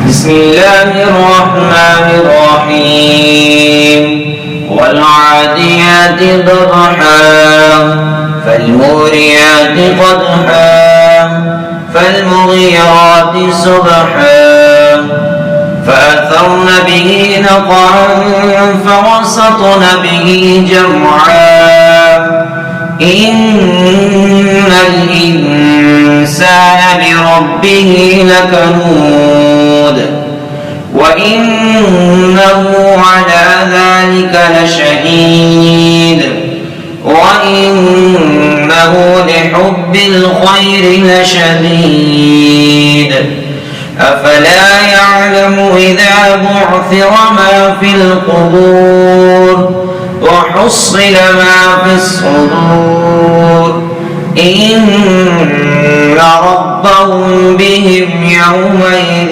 بسم الله الرحمن الرحيم والعاديات ضبحا فالموريات قدحا فالمغيرات صبحا فأثرن به نقعا فوسطن به جمعا إن الإنسان لربه لكنود وإنه على ذلك لشهيد وإنه لحب الخير لشديد أفلا يعلم إذا بعثر ما في القبور وحصل ما في الصدور إن ربهم بهم يومئذ